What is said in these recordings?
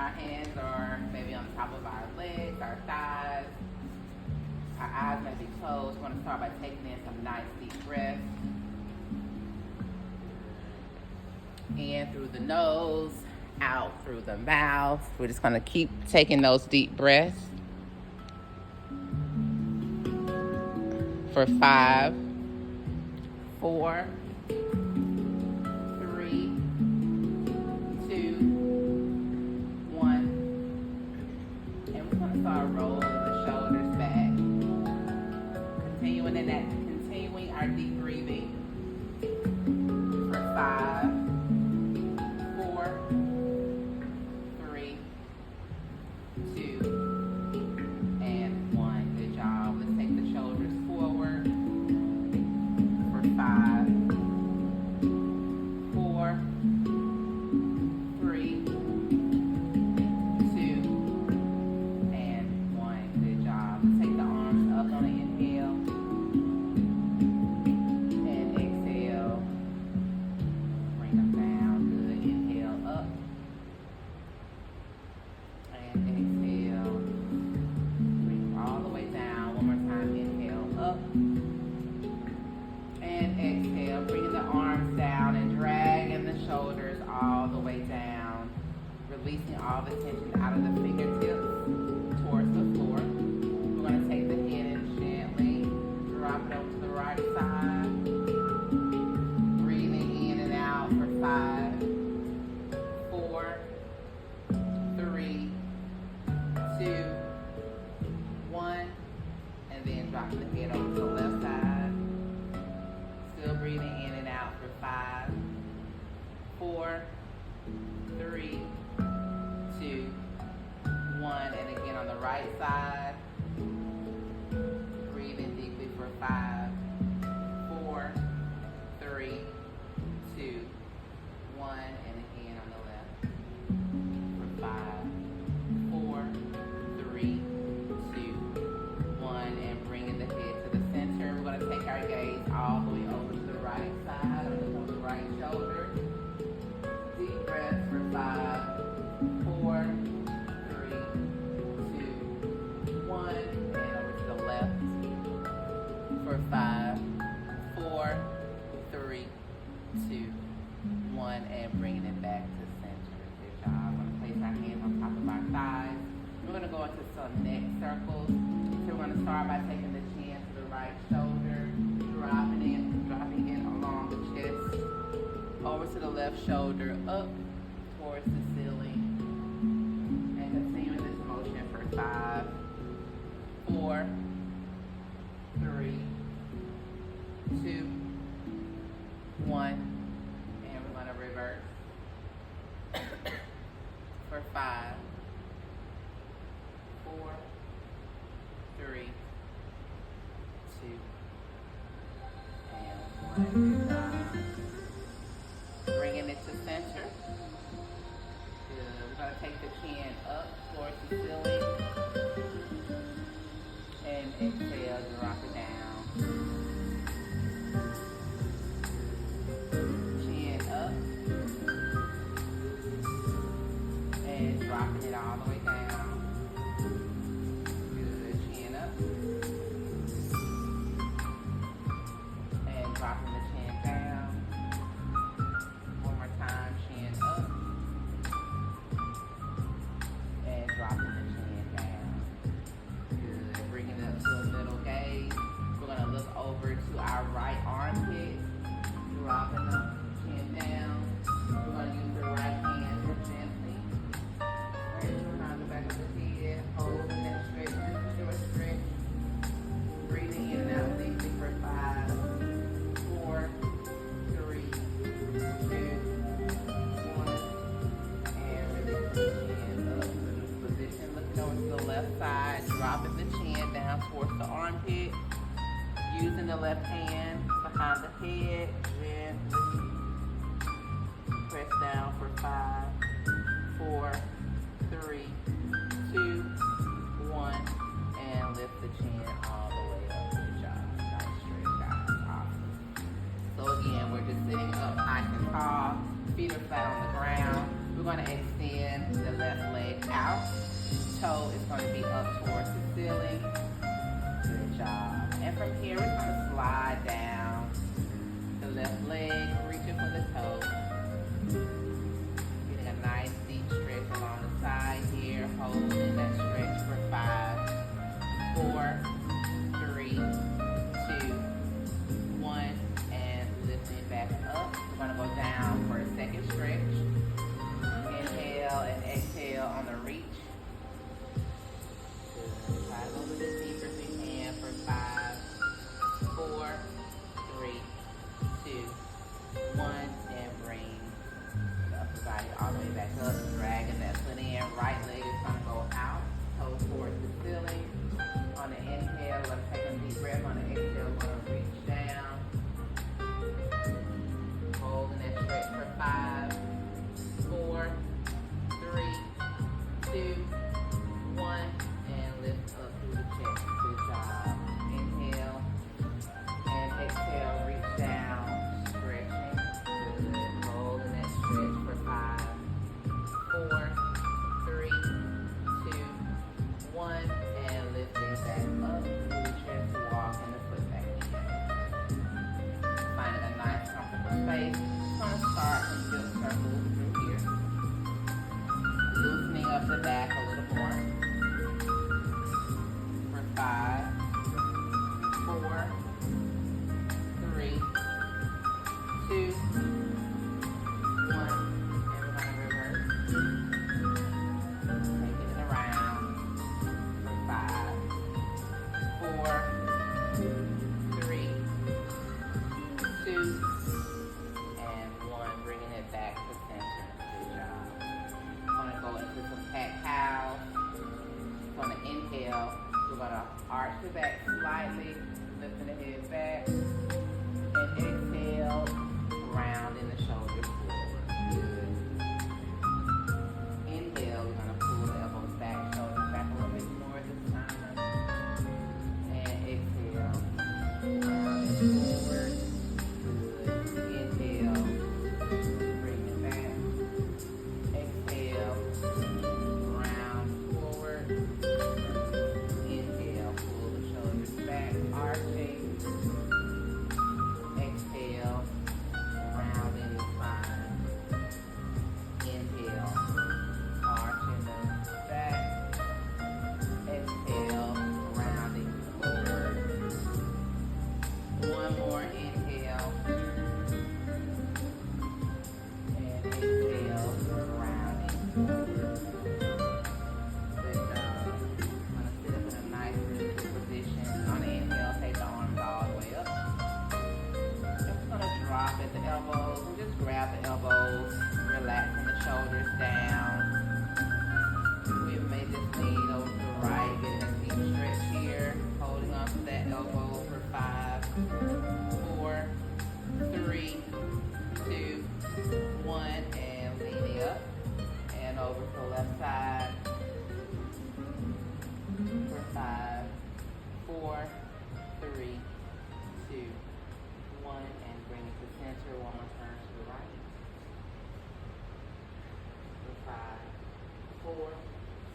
Our hands are maybe on top of our legs, our thighs. Our eyes may be closed. We're going to start by taking in some nice deep breaths. In through the nose, out through the mouth. We're just going to keep taking those deep breaths for 5, 4, 3, 2, 1. And we're going to start rolling the shoulders back. Continuing our deep breathing for 5, 4, 3, 2, and 1. Good job. Let's take the shoulders forward for 5, 4, 3, 2, and 1. Good job. Let's take the arms up on an inhale and exhale. Bring them down. Good. Inhale up and exhale. Bring them all the way down. One more time. Inhale up and exhale. Bringing the arms down and dragging the shoulders all the way down. Releasing all the tension out of the fingertips towards the floor. We're going to take the head and gently drop it over to the right side. Breathing in and out for 5, 4, 3, 2, 1. And then dropping the head over to the left side. Still breathing in and out for 5, 4, 3, 2, 1. And again on the right side. Breathing deeply for 5, 4, 3, 2, 1. And again on the left for 5, 4, 3, 2, 1. And bringing the head to the center. We're going to take our gaze all the way over to the right side, over the right shoulder. Deep breath for 5, 4, 3, 2, 1. And over to the left for 5, 4, 3, 2, 1. And bringing it back to center. Good job. We're going to place our hands on top of our thighs. We're going to go into some neck circles. So we're going to start by taking the chin to the right shoulder, dropping in along the chest, over to the left shoulder, up towards the ceiling, and continuing this motion for 5, 4, 3, 2, 1, and we're going to reverse for 5, 4, 3, 2, and 1. Good job. Bringing it to center. Good. We're going to take the chin up towards the ceiling. And exhale, drop it down. Chin up. And dropping it all the way down. Good. Chin up. And dropping the chin down. One more time, chin up. And dropping the chin down. Good. Bringing it up to a middle gaze. We're going to look over to our right armpit. Dropping the chin down. We're going to use the right hand to gently raise around the back of the head. Hold the neck straight. Short stretch. Breathing in and out deeply for 5, 4, 3, 2, 1. And release the chin up to this position. Looking over to the left side. Dropping the chin down towards the armpit. Using the left hand behind the head. Gently press down for 5, 4, 3, 2, 1. And lift the chin all the way up. Good job. Nice straight, guys. Awesome. So again, we're just sitting up nice and tall. Feet are flat on the ground. We're going to extend the left leg leg out. Toe is going to be up towards the ceiling. Good job. And from here, we're going to slide down the left leg, reaching for the toe. Getting a nice deep stretch along the side here, holding that stretch for 5, 4, 3, 2, 1, and lifting back up. We're going to go down for a second stretch. Inhale and exhale on the reach. Good. Try a little bit deeper if you can for 5, 4, 3, 2, 1, and bring the upper body all the way back up, dragging that foot in. Right leg is going to go out, toe towards the ceiling. On the inhale, we're going to take a deep breath. On the exhale, we're going to reach down. Holding that stretch for 5, 4, 3, 2, 1, and lift up through the chest. Good job. Inhale and exhale, reach down, stretching. Good. Holding that stretch for 5, 4, 3, 2, 1, and lifting back up through the chest, walking the foot back in. Finding a nice, comfortable space. Just going to start and build circles through here. Loosening up the back a little more. For 5, 4, 3, 2, 1, and we're going to reverse. Taking it around for 5, 4, 3, 2, and 1. Bringing it back to center. Good job. Going to go into some cat-cows. Going to inhale. We're going to arch the back slightly, lifting the head back, and exhale, rounding the shoulders forward. Good. Inhale, we're going to pull the elbows back, shoulders back a little bit more this time. And exhale, rounding forward. Good. Inhale, bring it back. Exhale, round forward. Inhale, pull the shoulders back, arching. Exhale, rounding the spine. Inhale, arching the back. Exhale, rounding forward. One more inhale. And exhale, rounding forward. Good job. I'm going to sit up in a nice neutral position. On the inhale, take the arms all the way up. Just going to drop at the elbows and just grab the elbows, relaxing the shoulders down. We may just lean over to the right, getting a deep stretch here, holding on to that elbow for 5, 4, 3, 2, 1, and leaning up and over to the left side for 5, 4, 3, 2, 1, and bring it to center. One more turn to the right. For 5, 4,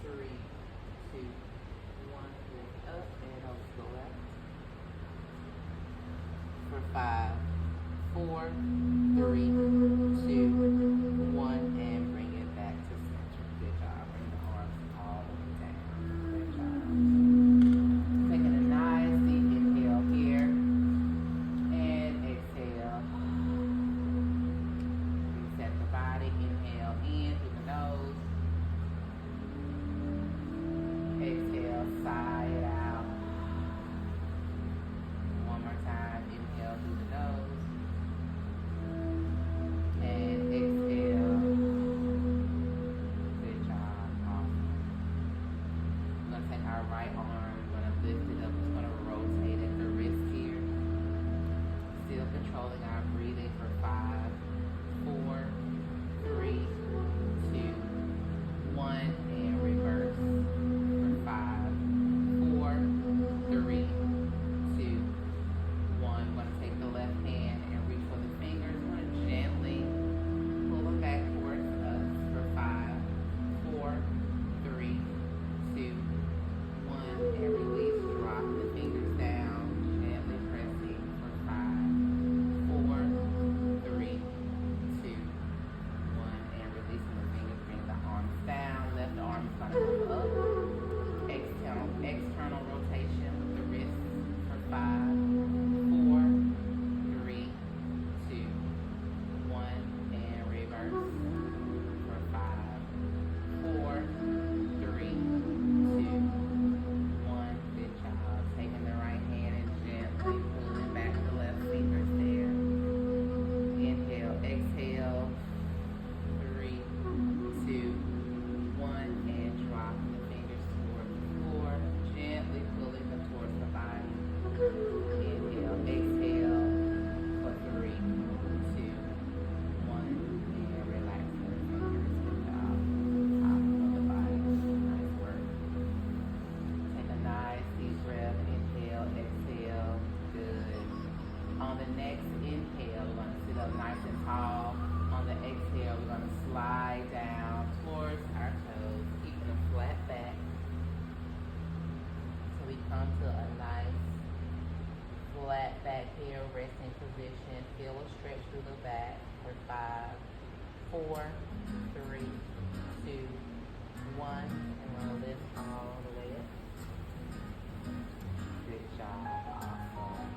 3, 2, 1, lift up and over to the left. For 5, 4, 3, 2, 1, and bring it back to center. Good job. Bring the arms all the way down. Good job. Taking a nice deep inhale here and exhale. Reset the body. Inhale in through the nose. Exhale, sigh it out. One more time. Inhale through the nose. 4, 3, 2, 1. And we're going to lift all the way up. Good job. Awesome.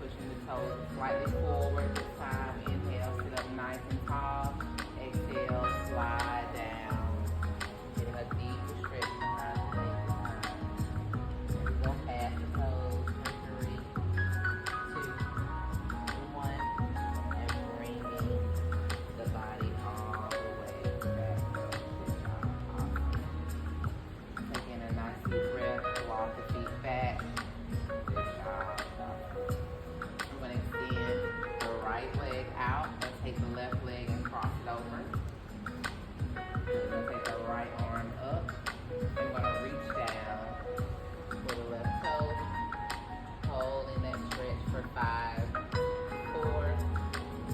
Pushing the toes slightly forward this time. Inhale, sit up nice and tall. Exhale, slide down. Getting a deeper stretch behind the leg this time. And we go past the toes for 3, 2, 1. And bringing the body all the way back up. Good job. Awesome. Taking a nice deep breath. Walk the feet back. Good job. Awesome. We're going to extend the right leg out. Let's take the left leg and cross it over. We're going to take the right arm up. And we're going to reach down for the left toe. Holding that stretch for 5, 4,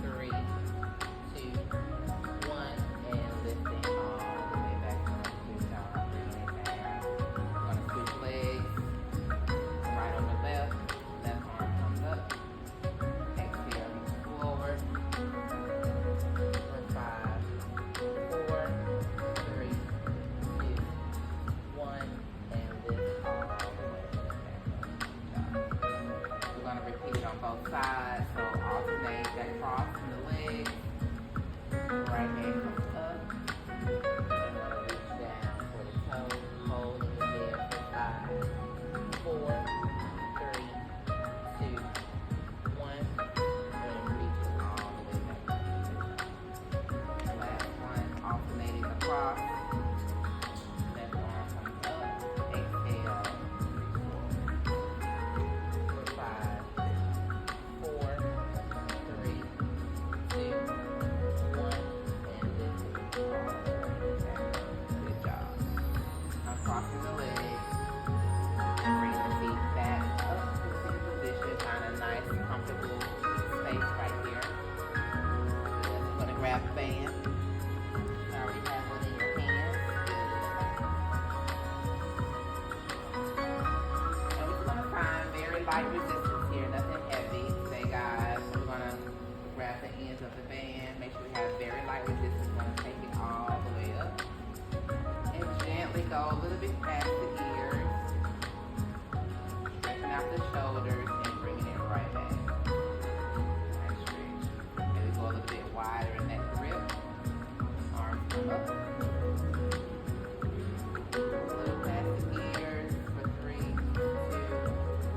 3, 2, 1. And lifting all the way back up. Good job. Bringing it down. We're going to switch legs. Right over left. Left arm comes up. Exhale, reach forward. For 5, 4, 3, 2, 1. And lift all the way back up. Good job. We're going to repeat it on both sides. So alternate that cross in the legs. Right hand comes up. And we're going to reach down for the toe. Holding it there for 5, 4, 3, 2, 1. And reaching all the way back up. Last one, alternating across. Left arm comes up. Exhale. Reach forward. For 5, 4, 3, 2, 1. And lift all the way back up. Good job. Now crossing the legs. And bring the feet back up to the position. Find a nice, comfortable space right here. Good. You're going to grab a band. You already have one in your hand. Good. And we're going to find very light resistance here. Nothing heavy today, guys. So we're going to grab the ends of the band. Make sure we have very light resistance. We're going to take it all the way up. And gently go a little bit past the ears. Stretching out the shoulders and bringing it right back. Nice stretch. And we go a little bit wider in that grip. Arms come up. A little past the ears for 3, 2,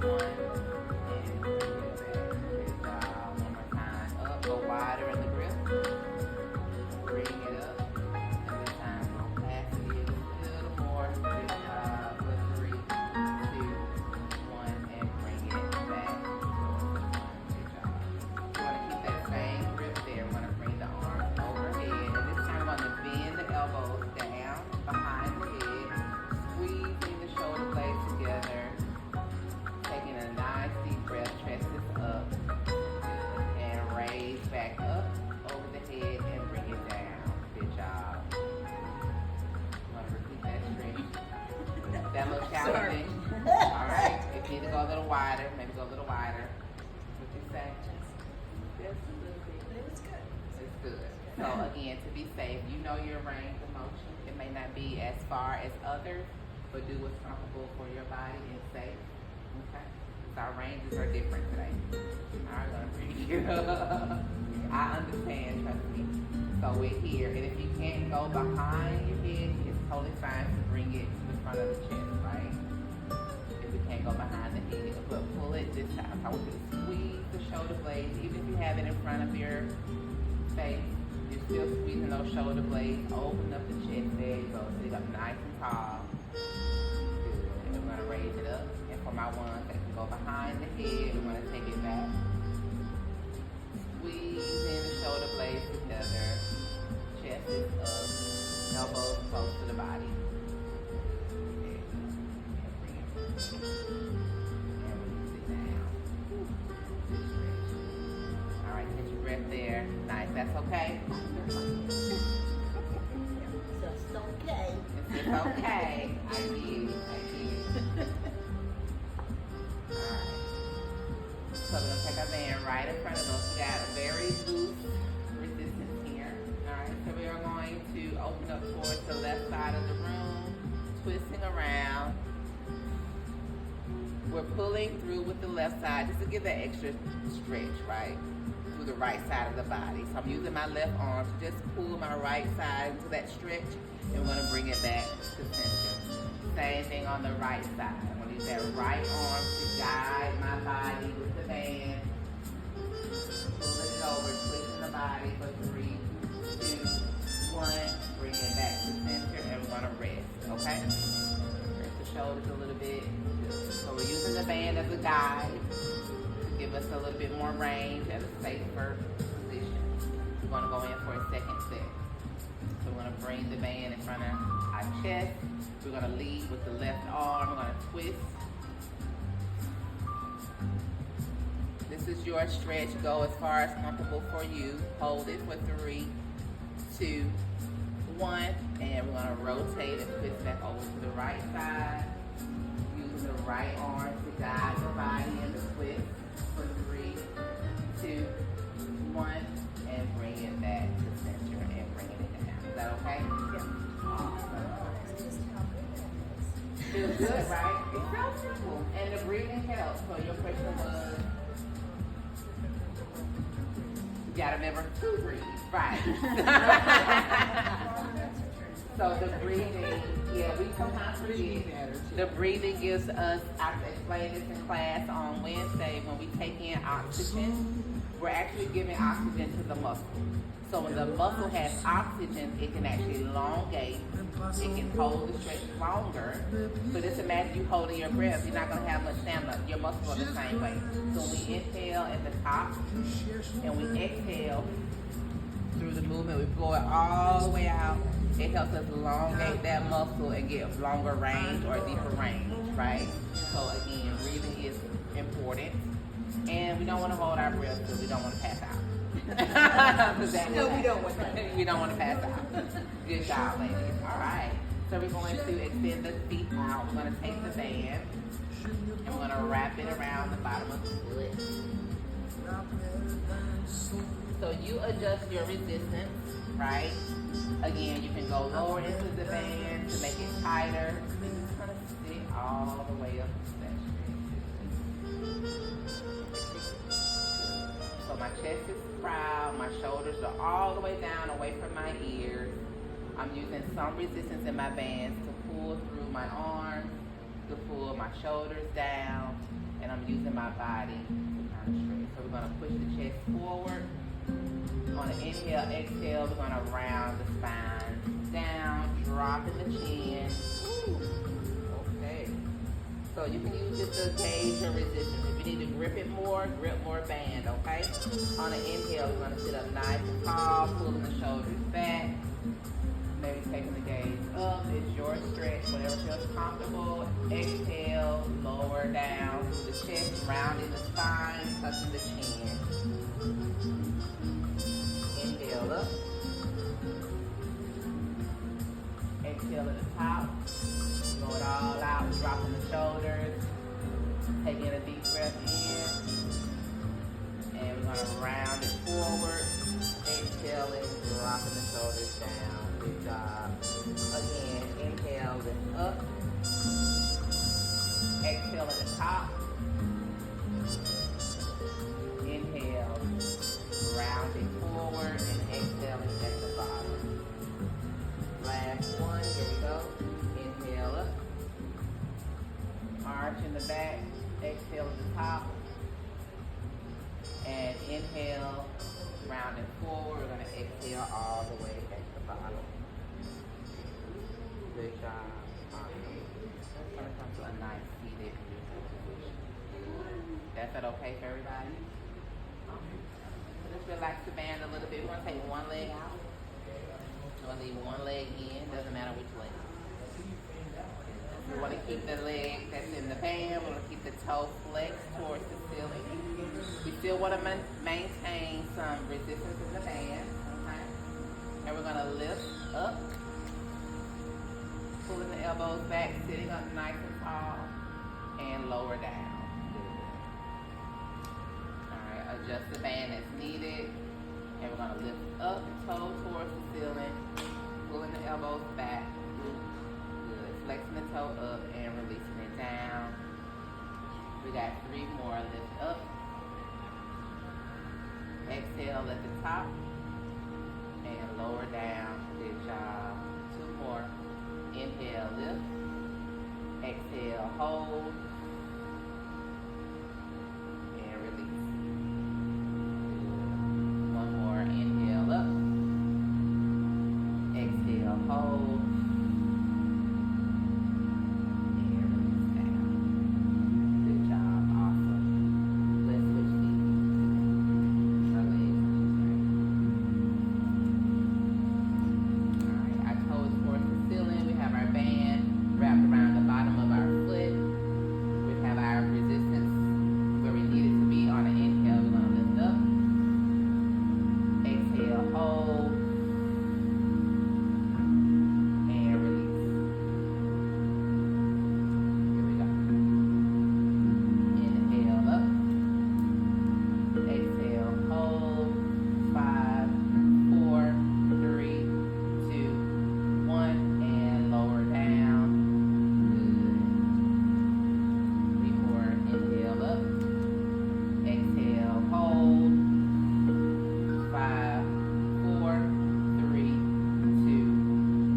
1. And bring it back. Good job. One more time. Up. Go wider in the grip. Bring it up. And this time go past the ears a little more. Good job. For 3, 2, 1. And bring it back. Good job. We're going to keep that same grip there. We're going to bring the arms overhead. And this time we're going to bend the elbows down behind the head. Squeezing the shoulder blades together. Taking a nice deep breath. Chest is up. And raise back up over the head and bring it down. Good job. I'm going to repeat that stretch. That looks challenging. All right. If you need to go a little wider, maybe go a little wider. What you say? Just a little bit. It was good. It's good. So again, to be safe, you know your range of motion. It may not be as far as others, but do what's comfortable for your body and safe. Okay? So our ranges are different today. All right, gonna bring you. I understand, trust me. So we're here, and if you can't go behind your head, it's totally fine to bring it to the front of the chest, right? If we can't go behind the head, but pull it this time. So I want you to squeeze the shoulder blades, even if you have it in front of your face. You're still squeezing those shoulder blades. Open up the chest. There you go. Sit up nice and tall. Good. And we're going to raise it up. And for my ones that can go behind the head, we're going to take it back. Squeeze in the shoulder blades together. Chest is up. Elbows close to the body. There you go. And bring it. And release it down. Good stretch. All right, catch your breath there. Nice. That's okay? Just okay. It's okay. I get it. Alright. So we're going to take our band right in front of us. We got a very loose resistance here. Alright, side of the room, twisting around. We're pulling through with the left side just to give that extra stretch, right? Through the right side of the body. So I'm using my left arm to just pull my right side into that stretch, and we're gonna bring it back to center. Same thing on the right side. I'm gonna use that right arm to guide my body with the band. Pulling it over, twisting the body for 3, 2, 1. Bring it back to center, and we're gonna rest, okay? Rest the shoulders a little bit. So we're using the band as a guide to give us a little bit more range at a safer position. We're gonna go in for a second set. So we're gonna bring the band in front of our chest. We're gonna lead with the left arm. We're gonna twist. This is your stretch. Go as far as comfortable for you. Hold it for 3, 2, 1. And we're gonna rotate and twist back over to the right side. Use the right arm to guide the body in the twist for 3, 2, 1. And bring it back to center and bring it down. Is that okay? Yeah. Awesome. That's just how good that is. Feels good, right? It's so simple. And the breathing helps. So your question was, you gotta remember to breathe. Right. So the breathing, yeah, we sometimes forget. The breathing gives us, I explained this in class on Wednesday, when we take in oxygen, we're actually giving oxygen to the muscle. So when the muscle has oxygen, it can actually elongate, it can hold the stretch longer. But just imagine you holding your breath, you're not gonna have much stamina. Your muscles are the same way. So when we inhale at the top, and we exhale through the movement, we blow it all the way out. It helps us elongate that muscle and get longer range or deeper range, right? So again, breathing is important. And we don't want to hold our breath because we don't want to pass out. No, we don't want that. We don't want to pass out. Good job, ladies. All right. So we're going to extend the feet out. We're going to take the band and we're going to wrap it around the bottom of the foot. So you adjust your resistance, right? Again, you can go lower into the band to make it tighter. You're just going to sit all the way up to that stretch. So my chest is proud, my shoulders are all the way down away from my ears. I'm using some resistance in my bands to pull through my arms, to pull my shoulders down, and I'm using my body to kind of stretch. So we're going to push the chest forward. On the inhale, exhale, we're going to round the spine down, dropping the chin. Okay. So you can use this to gauge your resistance. If you need to grip more band, okay? On the inhale, we're going to sit up nice and tall, pulling the shoulders back. Maybe taking the gaze up. It's your stretch, whatever feels comfortable. Exhale, lower down through the chest, rounding the spine, touching the chin. Inhale up. Exhale at the top. Blow it all out, dropping the shoulders. Taking a deep breath in. And we're going to round it forward. Exhaling, dropping the shoulders down. Good job. Again, inhale, lift up. Exhale at the top. Inhale, rounding forward, and exhaling at the bottom. Last one, here we go. Inhale up. Arch in the back. Exhale at the top. And inhale, rounding forward. We're going to exhale all the way back to the bottom. Good job. Awesome. That's going to come to a nice seated position. That's that okay for everybody? So just relax the band a little bit. We're going to take one leg out. We're going to leave one leg in. Doesn't matter which leg. We want to keep the leg that's in the band. We want to keep the toe flexed towards the ceiling. We still want to maintain some resistance in the band. Okay? And we're going to lift up. Pulling the elbows back, sitting up nice and tall. And lower down. Alright, adjust the band as needed. And we're going to lift up, toe towards the ceiling. Pulling the elbows back. We got 3 more. Lift up. Exhale at the top. And lower down. Good job. 2 more. Inhale, lift. Exhale, hold. And release. Good. 1 more. Inhale up. Exhale, hold. And release down. Good job. Awesome. Let's switch seats. Our legs are straight. Alright, our toes towards the ceiling. We have our band wrapped around the bottom of our foot. We have our resistance where we need it to be on an inhale. We're going to lift up. Exhale, hold. And release. Here we go. Inhale up. Exhale, hold. 5, 4, 3, 2, 1, and lower down. Good. 3 more. Inhale up. Exhale, hold. 5, 4, 3, 2,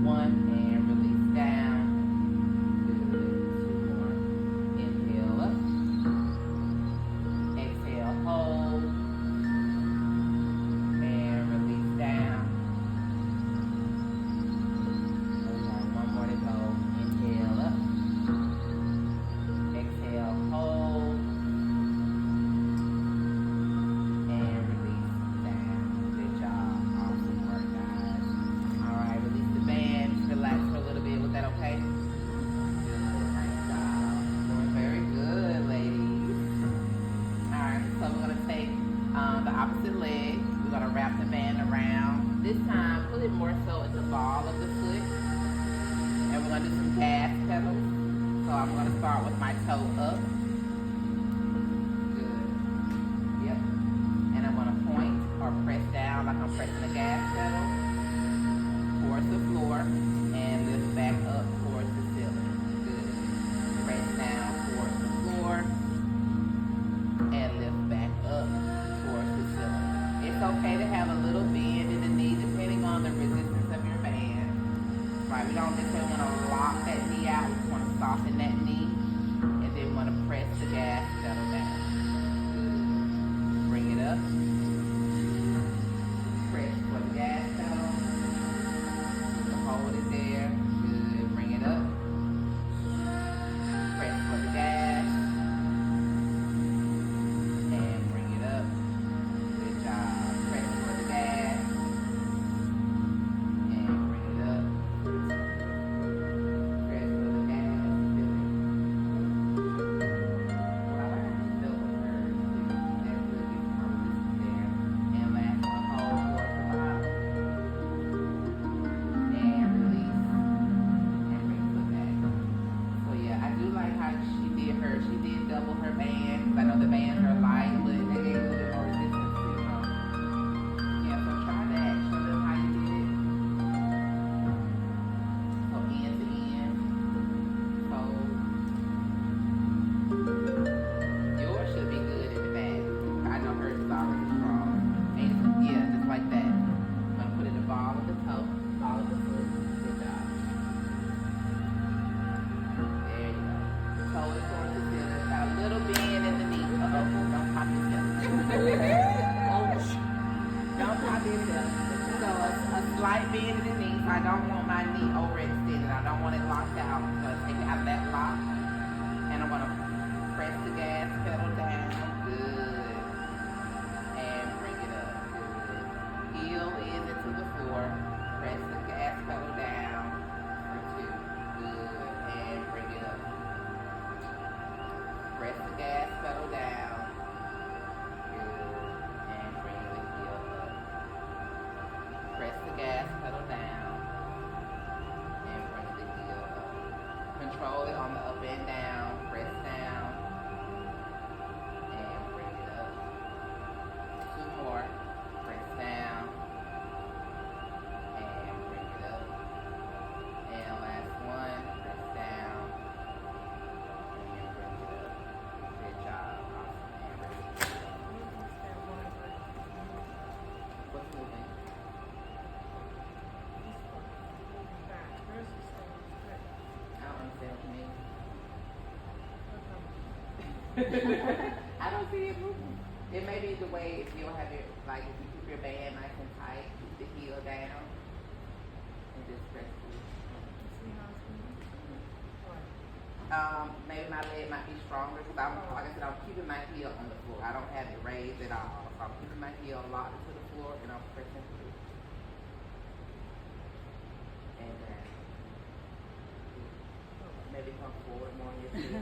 1, and release down. Good. 2 more. Inhale up. Exhale, hold. And release down. Okay, 1 more to go. Inhale up. Exhale, hold. And release down. Good job. Awesome work, guys. Alright, release the band. Just relax for a little bit. Was that okay? Good. Nice job. Doing very good, ladies. Alright, so we're going to take the opposite leg. We're going to wrap the band around. This time, put it more so at the ball of the foot. And we're going to do some gas pedals. So I'm going to start with my toe up. Good. Yep. And I'm going to point or press down like I'm pressing the gas pedal towards the floor and lift back up towards the ceiling. Good. Press down towards the floor and lift back up towards the ceiling. It's okay to have a little bend in the knee depending on the resistance of your band. Right, we don't necessarily want to lock that knee out. We just want to soften that knee and then we want to press the gas pedal down. Good. Bring it up. Press for the gas pedal. Hold it there. Good. Bring it up. Press for the gas. And bring it up. Good job. Press for the gas. And bring it up. Press for the gas. Feel it. Wow. Feel the curve. That's good. Get some more resistance there. And last one. Hold towards the bottom. And release. And bring it back. So yeah, I do like how she did her. She did double her band. I know the bands are light, but they gave a little bit more resistance too, huh? Yeah, so try that. Show them how you did it. So end to end. So yours should be good in the back. I know hers is already strong. And yeah, just like that. I'm gonna put in the ball of the toe, ball of the foot. Good job. There you go. Toe is towards the ceiling. Got a little bend in the knee. Uh-oh, don't pop yourself. Don't pop yourself. So a slight bend in the knee. I don't want my knee overextended. I don't want it locked out. So take it out of that lock. And I'm gonna press the gas pedal down. Good. And bring it up. Good. Heel is into the floor. Press the gas pedal down for 2. Good. And bring it up. Press the gas pedal down. Good. And bring the heel up. Press the gas pedal down. And bring the heel up. Control it on the up and down. Press down. And bring it up. 2 more. Press down. And bring it up. And last one. Press down. And bring it up. Good job. I don't see it moving. It may be the way if you don't have it, like if you keep your band nice and tight, keep the heel down, and just press it. Maybe my leg might be stronger because I'm, like I said, I'm keeping my heel on the floor. I don't have it raised at all. So I'm keeping my heel locked into the floor and I'm pressing through. And then maybe come forward more on your feet.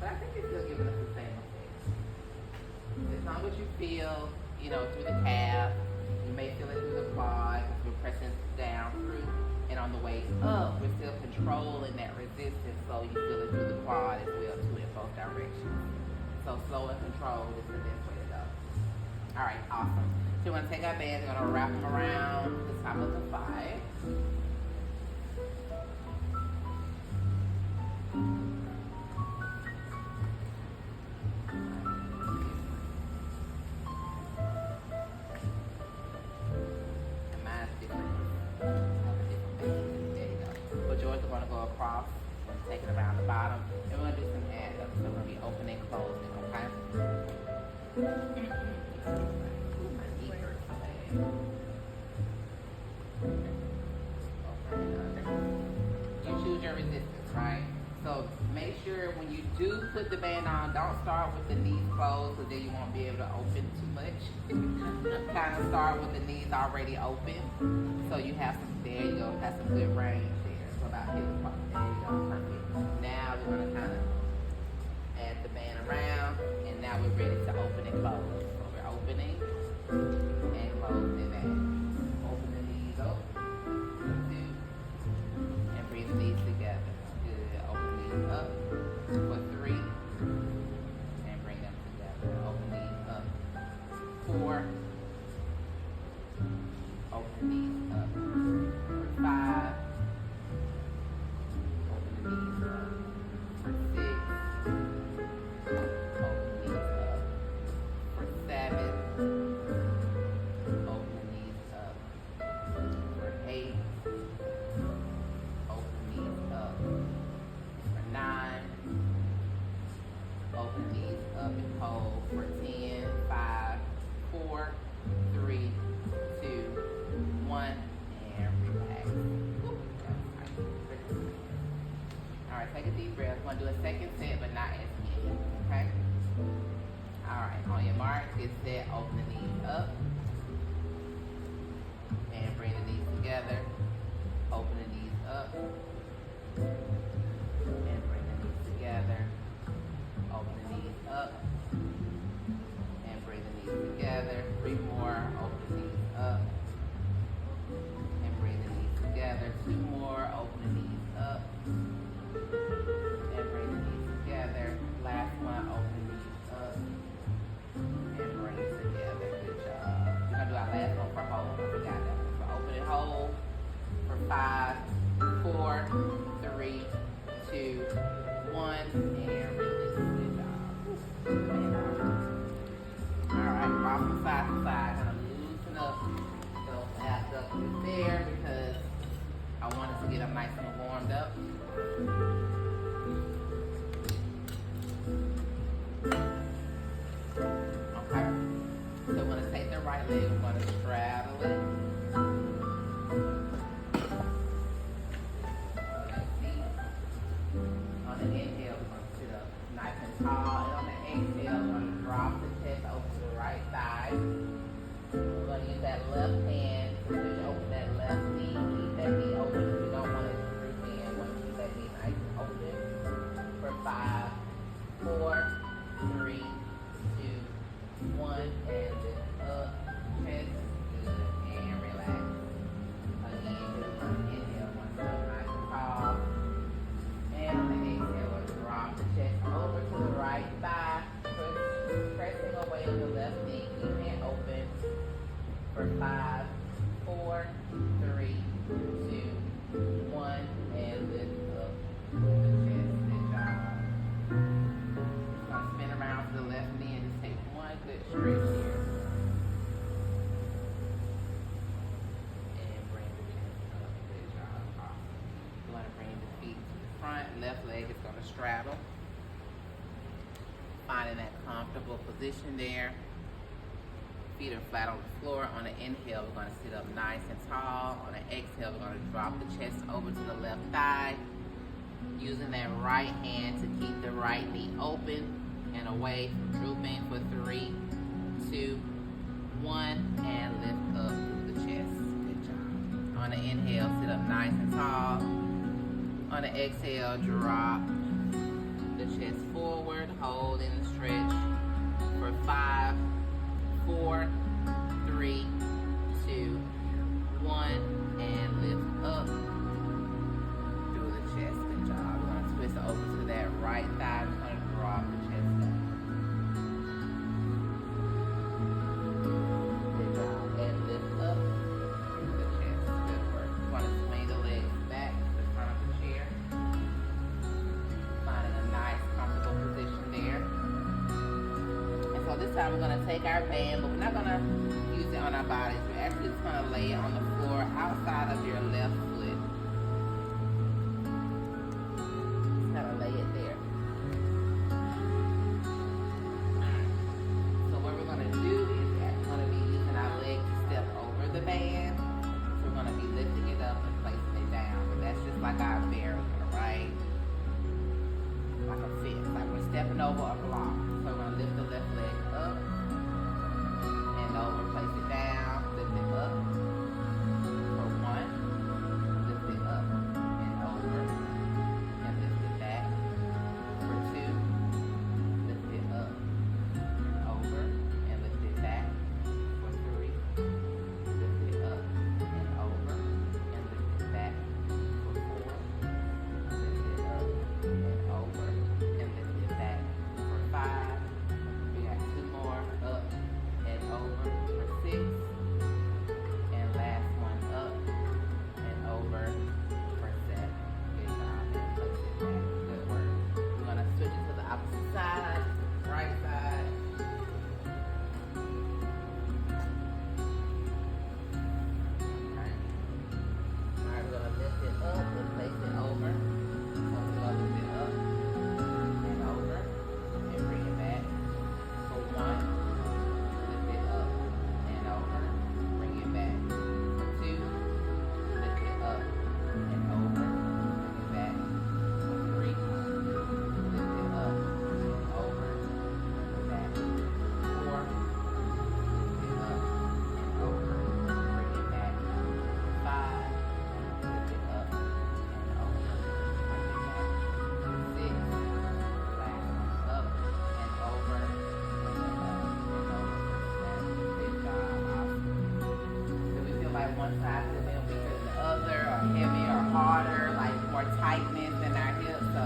But I think it's still giving us the same effect. As long as you feel, you know, through the calf, you may feel it through the quad because we're pressing down through. And on the way up, we're still controlling that resistance, so you feel it through the quad as well, too, in both directions. So slow and controlled is the best way to go. All right, awesome. So we're gonna take our bands, we're gonna wrap them around the top of the thigh. And mine's different. Yours are going to go across and take it around the bottom. And we're going to do some add ups. So we're going to be opening, closing, okay? Ooh, my knee hurts so bad. Open and under. You choose your resistance, right? So make sure when you do put the band on, don't start with the knees closed because then you won't be able to open too much. Kind of start with the knees already open. So you have some, there you go, have some good range there. So about hip part. There you go, perfect. Now we're going to kind of add the band around, and now we're ready to open and close. So we're opening and closing that. Open the knees up, 2, and bring the knees together. Good. Open these up for 3, and bring them together. Open these up. 4. Open these up. For 5. Open the knees up. For 6. Open these up. For 7. Open the knees up. For 8. Open these up. For 9. Open these up and hold. For 10. 5. 4. 3. 2. 1. And relax. Alright, take a deep breath. We're going to do a second set, but not as many. Okay? Alright, on your mark, get set, open the knees up. And bring the knees together. Open the knees up. And bring the knees together. Open the knees up. And bring the knees together. 3 more. Open the knees up. And bring the knees together. 2 more. Open the knees up. And bring the knees together. Last one. Open the knees up. And bring it together. Good job. We're going to do our last one for hold. I forgot that one. For open and hold. For 5, 4, 3, 2, 1. And release. Good job. Alright, rock from side to side. Kind of loosen up those abductors there because I wanted to get them nice and warmed up. Okay. So we're going to take the right leg, we're going to straddle it. Let's see. On the inhale, we're going to sit up nice and tall. And on the exhale, we're going to drop the chest over to the right side. We're going to use that left hand to open that left knee. Keep that knee open. We don't want it to droop in. We want to keep that knee nice and open. For 5, 4, 3, 2, 1, and lift up. Chest. Good. And relax. Again, just on the inhale, one foot nice and tall. And on the exhale, we'll drop the chest over to the right thigh. Pressing away on the left knee. Keep it open. For 5, 4, 3, 2, 1, and lift up the chest. Good job. Gonna spin around to the left knee and just take one good stretch here. And bring the chest up. Good job. Awesome. You want to bring the feet to the front. Left leg is going to straddle. finding that comfortable position there. Feet are flat on the floor. On the inhale, we're going to sit up nice and tall. On the exhale, we're going to drop the chest over to the left thigh. Using that right hand to keep the right knee open and away from drooping for 3, 2, 1, and lift up through the chest. Good job. On the inhale, sit up nice and tall. On the exhale, drop the chest forward, hold in the stretch for 5, 4, 3, 2, 1, and lift up through the chest. Good job. We're going to twist over to that right thigh. We're going to drop the chest down. Good job. And lift up through the chest. Good work. We're going to swing the legs back to the front of the chair. Finding a nice, comfortable position there. And so this time we're going to take our band, but we're not going to use it on our bodies. We're actually just going to lay it on the floor outside of your left foot. Just kind of lay it there. So what we're going to do is we're actually going to be using our leg to step over the band. So we're going to be lifting it up and placing it down. But that's just like our barrier, right? Like a fence, like we're stepping over a block. So we're going to lift the left leg up and over, place it down, lift it up for 1, lift it up and over, and lift it back for 2, lift it up and over, and lift it back for 3, lift it up and over, and lift it back for 4, lift it up and over, and lift it back for 5. We got 2 more, up and over for 6, and last one up and over for 7. Good job. And place it back. Good work. We're gonna switch it to the opposite side, right side. Okay. All right, we're gonna lift it up and place it over. So we're gonna lift it up and over and bring it back for 1. Lift it up and over, bring it back for 2. Lift it up and over, bring it back for 3. Lift it up and over, bring it back for 4. Lift it up and over, bring it back for 5. Lift it up and over, bring it back for 6. Last one up and over, bring it up and over for 7. Good job. Awesome. Do we feel like one side is a little weaker than the other, or heavier or harder, like more tightness in our hips? So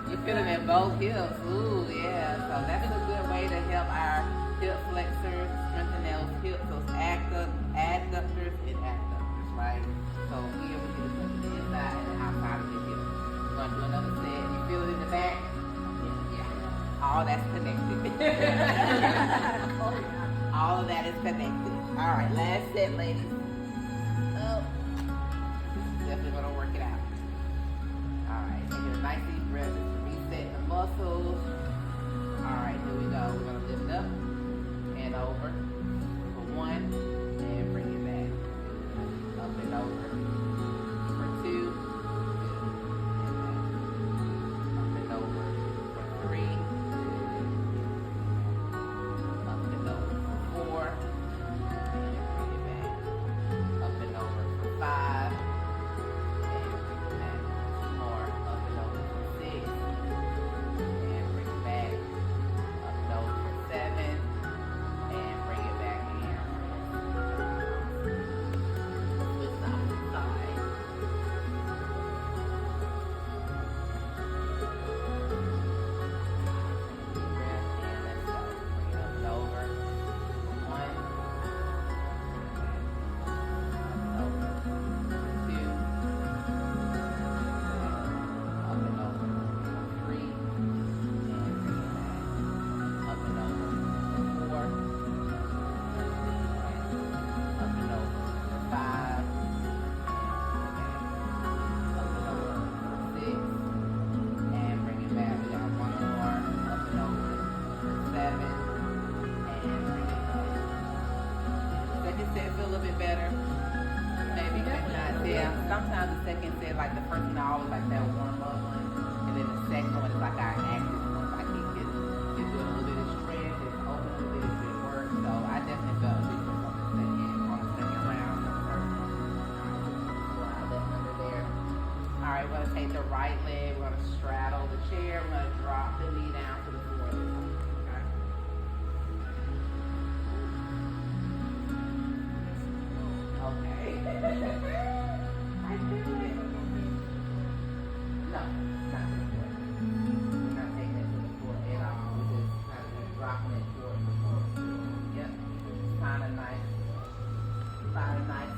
you feel them in both hips. Ooh, yeah. So that's a good way to help our hip flexors, strengthen those hips, those adductors and adductors, right? So here we can put the inside and the outside of the hip. We're going to do another set. You feel it in the back? Yeah. All that's connected. All of that is connected. All right, last set, ladies. Oh, definitely gonna work it out. All right, take a nice deep breath to reset the muscles. All right, here we go. We're gonna lift up and over for 1, and bring it back. Up and over for 2. Up and over for 3. Up and over for 4. And bring it back like the first one I always like that warm up one, and then the second one is like our active one. Like it gets doing a little bit of stretch, it's open a little bit, it's good work. So I definitely felt a difference on the second round. The first one. Slide that under there. All right, we're gonna take the right leg, we're gonna straddle the chair, we're gonna drop the knee down to the floor. Okay. Okay. I feel it. No, not to the floor. We're not taking it to the floor at all. We're just kind of dropping it towards the floor. Yep. Find a nice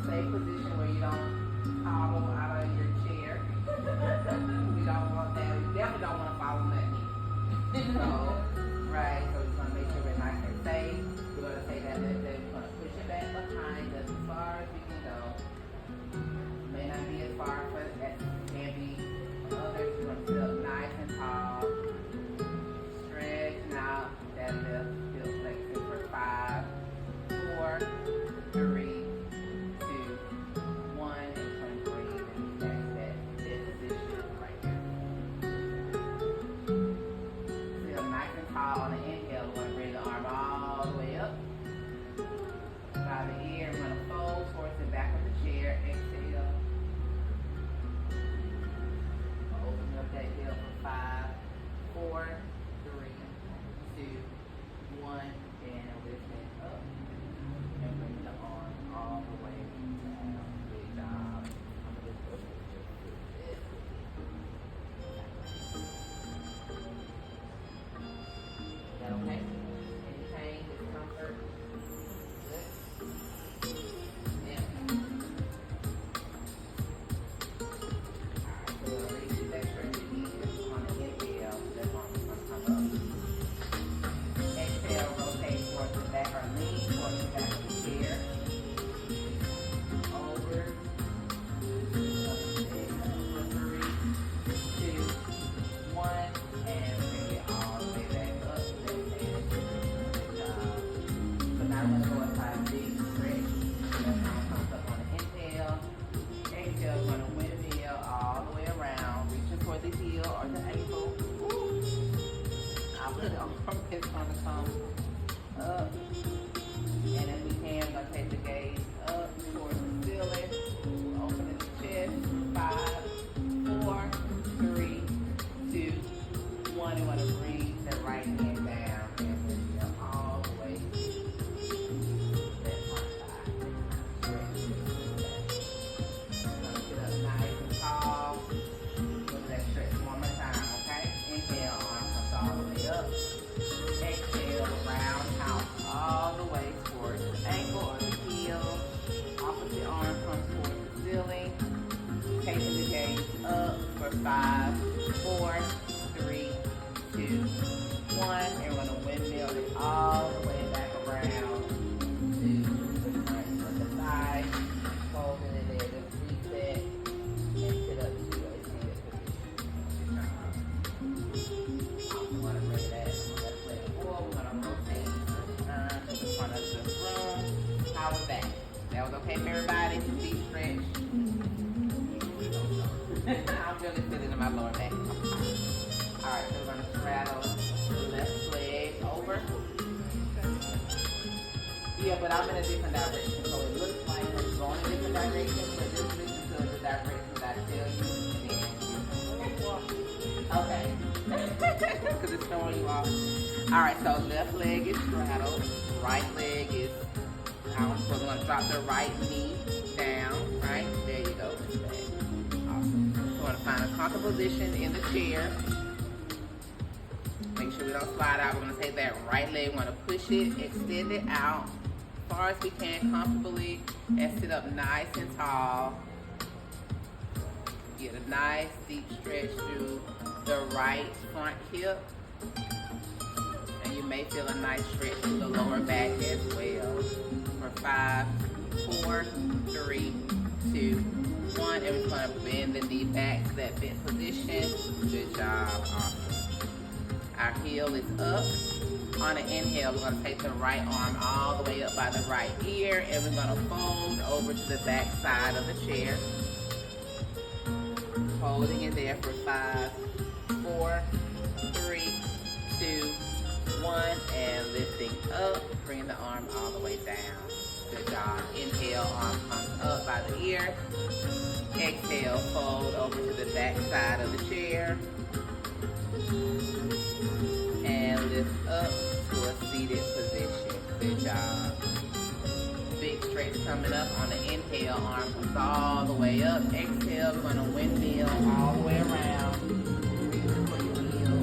safe position where you don't hobble out of your chair. We don't want that. We definitely don't want to fall on that knee. So, right. So we just want to make sure we're nice and safe. We're going to take that left leg. We're going to push it back behind us as far as we can go. May not be as far as that can be for others. We're going to sit up nice and tall. Stretching out that left heel flexor for 5, 4, 3, 2, 1, and 23. And that's that position right there. Sit up nice and tall on the inhale. We're going to bring the arm all the way up. By the ear, we're going to fold towards the back of the chair. Exhale. Open up that heel for 5, 4, 3, 2, 1, and lift it up. And bring the arm all the way down. Good job. I'm going to just go with it. Is that okay? Any pain, discomfort? Good. Yeah. Alright, so we'll reach that stretch again on the inhale. That arm is going to come up. Exhale, rotate towards the back or lean towards the back of the chair. Over. For 3, 2, 1, and bring it all the way back up. Good job. So now we're going to go inside big stretch. Left arm comes up on the inhale. Exhale, we're going to windmill all the way around. Reaching for the heel or the ankle. Woo. Opposite arm is going to come up. And if we can, we're going to take the gaze up towards the ceiling. Opening the chest. 5, 4, 3, 2, 1. You want to bring the right hand down and lift it up all the way to that front side. Stretch it. Gonna sit up nice and tall. Look at that stretch one more time, okay? Inhale, arm comes all the way up. Exhale, round out all the way towards the ankle or the heel. Opposite arm comes towards the ceiling. Taking the gaze up for 5, 4, 3, 2, 1. And we're going to windmill it all the way back around to the front of the thigh. Folding it there, just reset and sit up to a seated position. We're going to bring that left leg forward. We're going to rotate to the front of the room. How was that? That was okay for everybody? Deep stretch. I'm really feeling in my lower back. Alright, so we're going to straddle the left leg over. Yeah, but I'm in a different direction. So it looks like we're going in a different direction, but just listen to the direction that I tell you. Okay. Because it's throwing you off. Alright, so left leg is straddled. Right leg is out. So we're going to drop the right knee down. Right? There you go. Awesome. We want to find a comfortable position in the chair. Make sure we don't slide out. We're going to take that right leg. We want to push it, extend it out as far as we can comfortably, and sit up nice and tall. Get a nice deep stretch through the right front hip. And you may feel a nice stretch through the lower back as well. For 5, 4, 3, 2, 1. And we're just going to bend the knee back to that bent position. Good job. Awesome. Our heel is up. On an inhale, we're going to take the right arm all the way up by the right ear, and we're going to fold over to the back side of the chair. holding it there for 5, 4, 3, 2, 1, and lifting up, bringing the arm all the way down. Good job. Inhale, arm comes up by the ear. Exhale, fold over to the back side of the chair. And lift up to a seated position. Good job. Big stretch coming up on the inhale, arm comes all the way up. Exhale, we're going to windmill all the way around. Reach for your heel.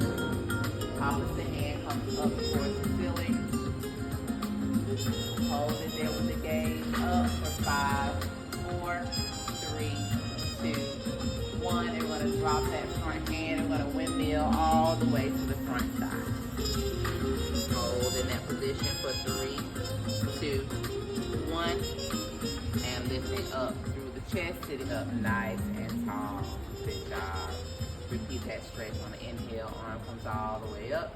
Opposite hand comes up towards the ceiling. Hold it there with the gaze up for 5, 4, 3, 2, 1. And we're going to drop that front hand. We're going to windmill all the way to the front side. Hold in that position for 3, 2, 1. And lifting up through the chest, sitting up nice and tall. Good job. Repeat that stretch on the inhale. Arm comes all the way up.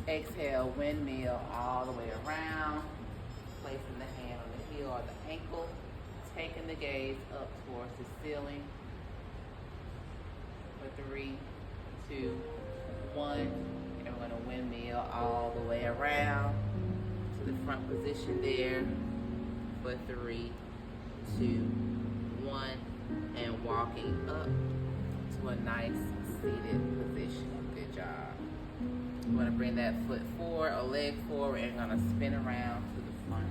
Exhale, windmill all the way around. Placing the hand on the heel or the ankle. Taking the gaze up towards the ceiling. For 3, 2, 1. And we're going to windmill all the way around to the front position there. For 3, 2, 1. And walking up to a nice seated position. Good job. We're going to bring that foot forward or leg forward and going to spin around to the front.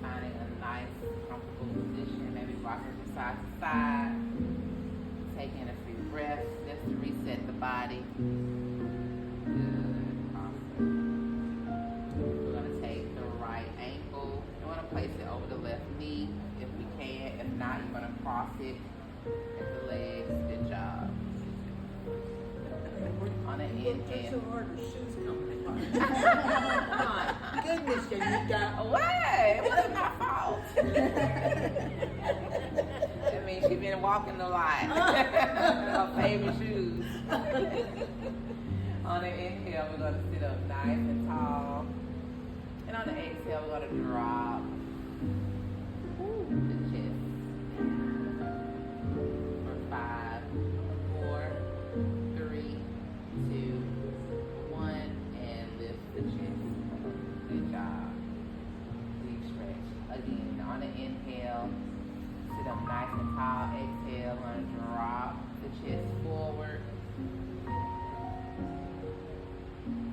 Finding a nice, comfortable position. Maybe rocking from side to side. Taking a few breaths just to reset the body. Good. Awesome. We're going to take the right ankle. You want to place it over the left knee if we can. If not, you're going to cross it at the legs. Good job. On an inhale. So hard, her shoes coming apart. My goodness, you got away. It wasn't my fault. That means she's been walking a lot. Her favorite shoes. On the inhale, we're going to sit up nice and tall. And on the exhale, we're going to drop the chest. For 5, 4, 3, 2, 1, and lift the chest. Good job. Deep stretch. Again, on the inhale, sit up nice and tall. Exhale, we're going to drop the chest forward.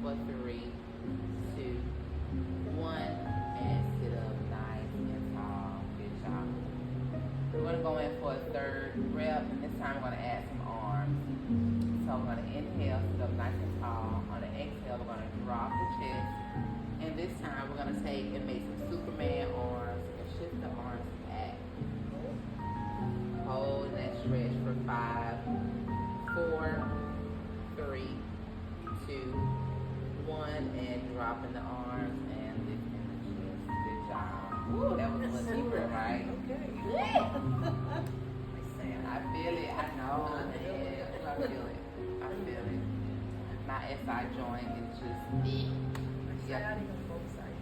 For 3, 2, 1, and sit up nice and tall. Good job. We're going to go in for a third rep, and this time we're going to add some arms. So we're going to inhale, sit up nice and tall. On the exhale, we're going to drop the chest. And this time we're going to take and make some Superman arms and shift the arms back. Hold that stretch for 5, 4, 3, 2, 1, and dropping the arms and lifting the chest. Good job. Woo, that was a little deeper, right? okay. I feel it. I know. Yeah, I feel it. I feel it. My SI joint is just Yeah. Both sides.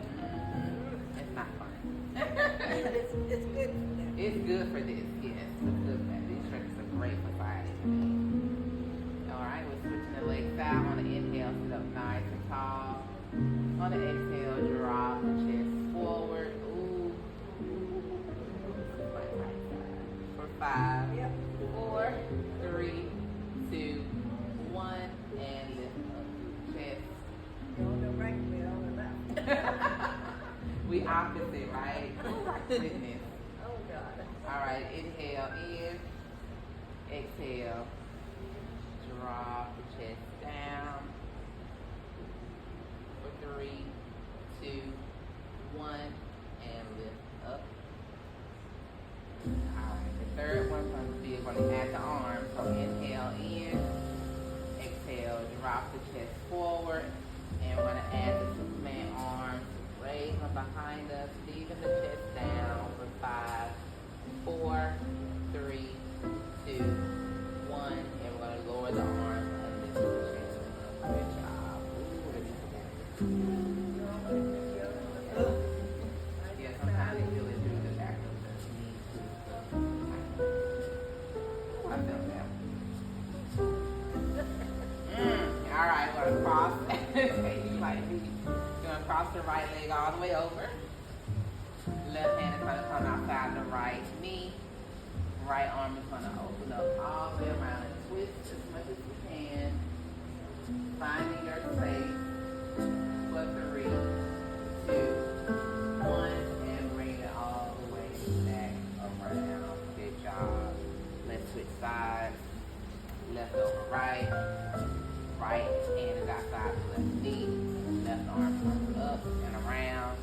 It's not fun. It's good for them. It's good for this, yes. It's good for that. These stretches are great for body. Alright, we're switching the leg side. On the inhale, sit up nice and tall. On the exhale, drop the chest forward. Ooh. My right side. For 5, 4, 3, 2, 1, and lift up the chest. On the right, we on the left. We opposite, right? Goodness. Oh, God. All right, inhale in, exhale, drop the chest down. For 3, 2, 1, and lift up. All right, the third one's going to be, we're going to add the arms. So inhale in, exhale, drop the chest forward, and we're going to add the Superman arms. Raise them behind us, leaving the chest down for 5, 4, 3, 2, 1, and we're going to lower the arms and lift the chest. Good job. Ooh, All right, we're gonna cross. You like me. Gonna cross the right leg all the way over. Left hand is gonna come outside the right knee. Right arm is gonna open up all the way around and twist as much as you can. Finding your space for 3, 2, 1, and bring it all the way back around. Good job. Let's switch sides. Left over right. Right hand is outside the left knee. Left arm comes up and around.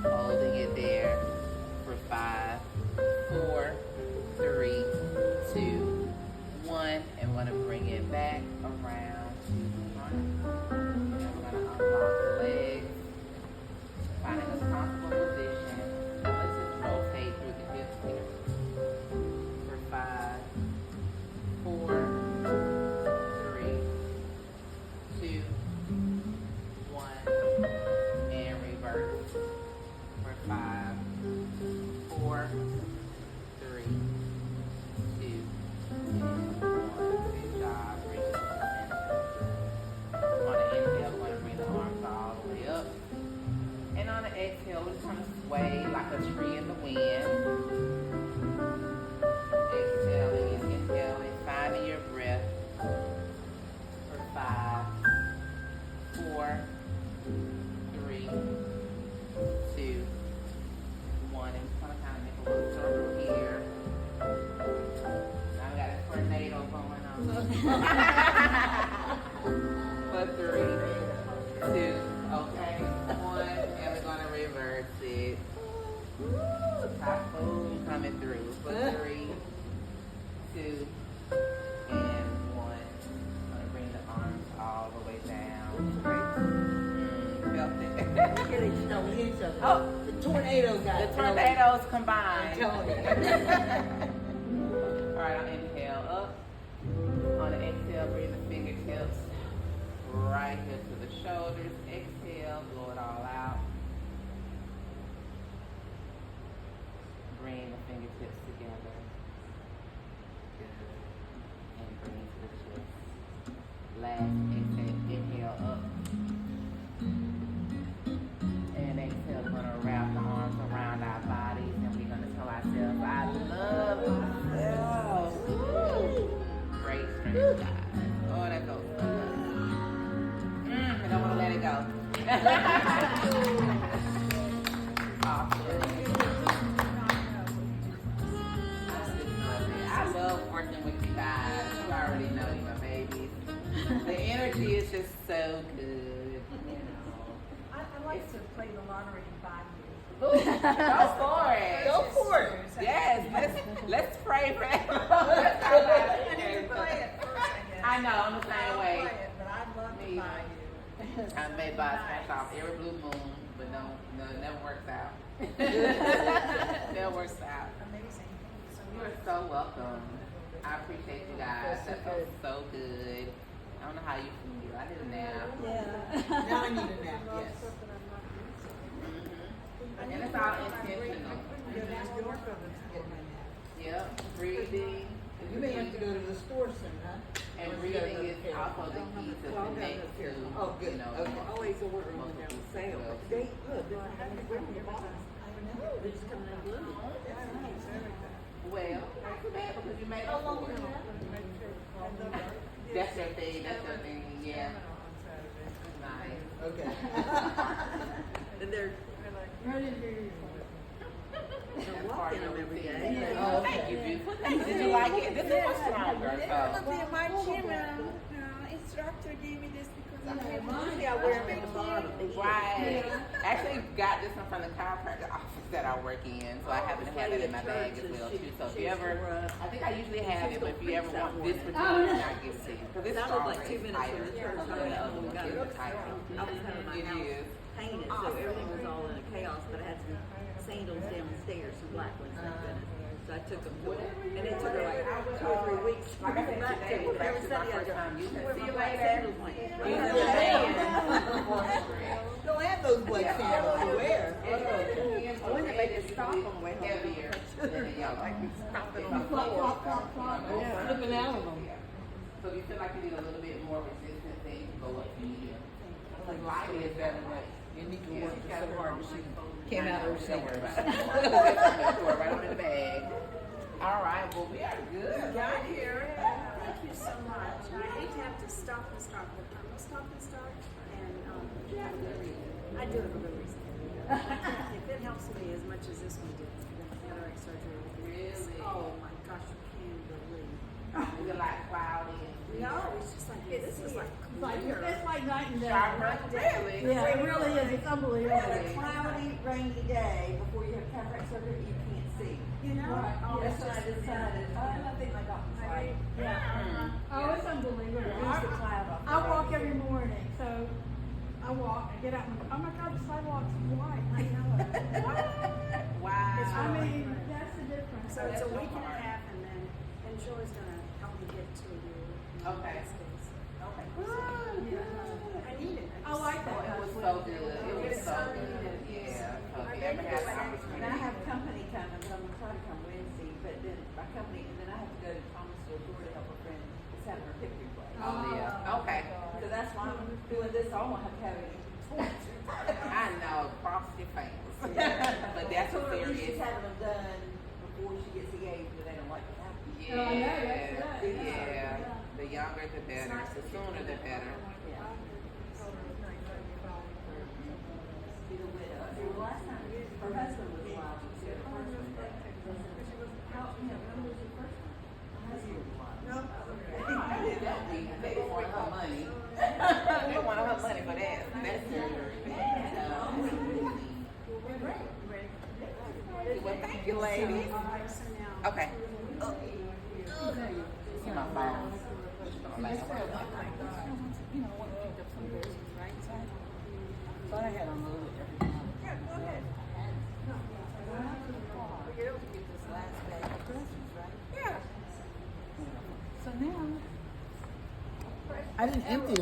Holding it there for 5, 4, 3, 2, 1, and we're gonna bring it back around to the front. And we're gonna unlock the legs, finding a comfortable position. Let's just rotate through the hips here for 5, 4, 3, 2, 1, and reverse for 5, 4, 3, 2, and 1. Good job. Bring it to the center. On the inhale, we're going to bring the arms all the way up. And on the exhale, we're just going to sway like a tree in the wind. Exhaling and inhaling, finding your breath for 5, 4, 3, 2, 1. And we're going to kind of make a little circle here. Now we got a tornado going on. For 3, 2, okay, 1, and we're gonna reverse it. Typhoon coming through. For 3, 2, and 1. Gonna bring the arms all the way down. Felt it. Hit each other, hit each other. Oh. The tornado got The it. tornadoes I'm combined. telling you. All right, on inhale up. On the exhale, bring the fingertips right here to the shoulders. Exhale, blow it all out. Bring the fingertips together. Good. And bring it to the chest. Last inhale up. And exhale, we're gonna wrap the arms around our bodies and we're gonna tell ourselves, I love myself. Great strength, guys. Oh, that goes so good. I don't want to let it go. Awesome. I love working with you guys. You already know you're my babies. The energy is just so good. You know. I'd like to play the lottery and buy you. Ooh, go for it. Go for it. Yes, let's pray for it. I need to play it first, I guess. I know, I'm the same I'll way. play it, but I'd love to Me buy you. I may buy snatch off every blue moon, but no, it never works out. Never works out. Amazing. So You are so welcome. I appreciate you guys. That felt so good. I don't know how you feel. I did a nap. Now I need a nap, yes. And it's all intentional. Yep, breathing. You may have to go to the store soon, huh? And Or breathing go to is the also the key to connect to, Oh, good. you know, Okay. Always order them when they're on sale. Well, They, look, they're in the box. They're just coming out blue. Well, not too bad because you made it for it. That's your thing, yeah. Nice. Okay. And they're That's walk part in of them your every routine. day. Oh, Thank okay. you, beautiful. Thank you. Did you like it? This is much stronger. So. my gym instructor gave me this because I had Usually I wear them at the bottom. Right. Actually got this one from the chiropractor office that I work in, so I happen to have it in my bag as well too. So if you ever, I think I usually have it, but if you ever want this particular one, I'll give it to you. Because it's That was stronger, like 2 it's minutes tighter. from the church. The other one is tighter. I was having my It house is. painted, so everything was all in a chaos, but I had some sandals downstairs, some black ones, thank goodness. So I took them to her, and it took her like 2 or 3 weeks to Like I bring said them back to today, me. back Every to my Sunday I first go, time using it. where See my you black later. sandals went. Use I it had today. Don't have those black sandals you wear. I wouldn't make it stop on the way home. heavier than the yellow. Like we stopped it on the Flop, floor. flop, flop, flop. Yeah. Flipping out of them. So if you feel like you need a little bit more resistance, then you can go up medium. Like light is better, but You need to yeah, work she so got hard her that she own. came I out know, of her don't worry about singles. it. Pour it right under the bag. All right, well we are good. Got here. Thank you so much. I hate to have to stop and start, but I'm gonna stop and start, and I do have a good reason. If it helps me as much as this one did, the cataract surgery. Really? Oh my gosh, you can't believe. Is it like cloudy and No, it's just like this is like clear. It's like night and day. sharper? Really? Yeah, it really is. It's unbelievable. On a cloudy, rainy day before you have cataract surgery, you can't see. You know? Oh, That's it's when I just- decided, I think my doctor's right. Yeah. Oh, it's unbelievable. Reduce the cloud off. I walk every morning, so I walk, I get out, and oh my God, the sidewalk's white. I know it. Wow. I mean, that's the difference. So it's a week and a half, and Joy's gonna help me get to you. Okay. Okay. Good. I need it. I like Oh, that. it was so good. It was so good. Yeah. So if you ever have an And I opportunity. have company coming, but I'm gonna try to come Wednesday, but then my company, and then I have to go to Thomasville, Florida to help a friend that's having her hip replaced. Oh yeah. Okay. So that's why I'm doing this, so I won't have to have any. I know. Cross your fingers. But that's So a at least she's serious. having them done before she gets the age that they don't like to have. Yeah. Oh, I know, that's it. Yeah. The younger the better. The sooner the better. Yeah. She's a widow. See, the last time, her husband was alive, she had her first one. How, when was your first one? My husband was alive. I did that week. They wanted her money. They wanted her money for that. That's surgery. Well, thank you, ladies. Okay. See my phone. You know, I want to pick up some veggies, right? So I had a little bit every time. Yeah, go ahead. Get this last bag of groceries, right? Yeah. So now, I didn't empty it.